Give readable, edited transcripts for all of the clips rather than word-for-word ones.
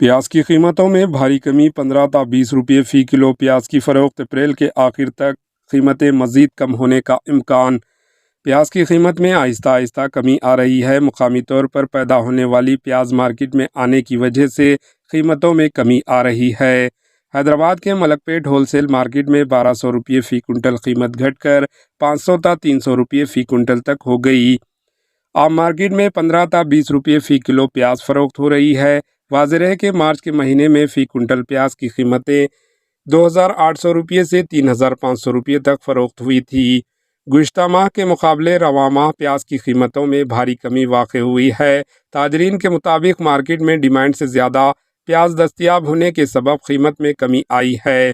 پیاز کی قیمتوں میں بھاری کمی 15 تا 20 روپے فی کلو پیاز کی فروخت اپریل کے آخر تک قیمتیں مزید کم ہونے کا امکان پیاز کی قیمت میں آہستہ آہستہ کمی آ رہی ہے۔ مقامی طور پر پیدا ہونے والی پیاز مارکیٹ میں آنے کی وجہ سے قیمتوں میں کمی آ رہی ہے۔ حیدرآباد کے ملک پیٹ ہول سیل مارکیٹ میں 1200 روپے فی کنٹل قیمت گھٹ کر 500 تا 300 روپے فی کنٹل تک ہو گئی۔ عام مارکیٹ میں 15 تا 20 روپے فی کلو پیاز فروخت ہو رہی ہے۔ واضح ہے کہ مارچ کے مہینے میں فی کنٹل پیاز کی قیمتیں 2800 روپے سے 3500 روپے تک فروخت ہوئی تھی۔ گزشتہ ماہ کے مقابلے رواں ماہ پیاز کی قیمتوں میں بھاری کمی واقع ہوئی ہے۔ تاجرین کے مطابق مارکیٹ میں ڈیمانڈ سے زیادہ پیاز دستیاب ہونے کے سبب قیمت میں کمی آئی ہے۔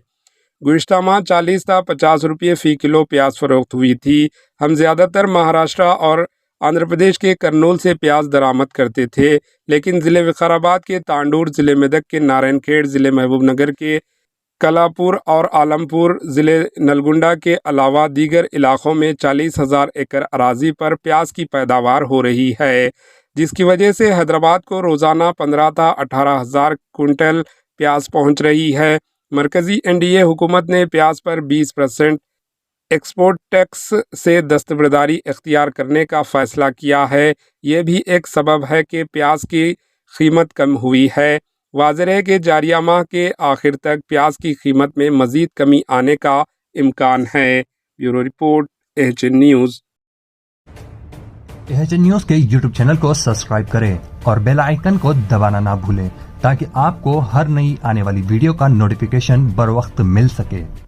گزشتہ ماہ 40 تا 50 روپے فی کلو پیاز فروخت ہوئی تھی۔ ہم زیادہ تر مہاراشٹر اور آندھرا پردیش کے کرنول سے پیاز درآمد کرتے تھے، لیکن ضلع وقار آباد کے تانڈور، ضلع میدک کے نارائن کھیڑ، ضلع محبوب نگر کے کلاپور اور عالم پور، ضلع نلگنڈا کے علاوہ دیگر علاقوں میں 40,000 ایکڑ اراضی پر پیاز کی پیداوار ہو رہی ہے، جس کی وجہ سے حیدرآباد کو روزانہ 15 تا 18,000 کنٹل پیاز پہنچ رہی ہے۔ مرکزی NDA حکومت نے پیاز پر 20% ایکسپورٹ ٹیکس سے دستبرداری اختیار کرنے کا فیصلہ کیا ہے۔ یہ بھی ایک سبب ہے کہ پیاز کی قیمت کم ہوئی ہے۔ واضح ہے کہ جاریہ ماہ کے آخر تک پیاز کی قیمت میں مزید کمی آنے کا امکان ہے۔ Bureau report AHN news. AHN news کے YouTube چینل کو سبسکرائب کریں اور بیل آئیکن کو دبانا نہ بھولیں تاکہ آپ کو ہر نئی آنے والی ویڈیو کا نوٹیفیکیشن بر وقت مل سکے۔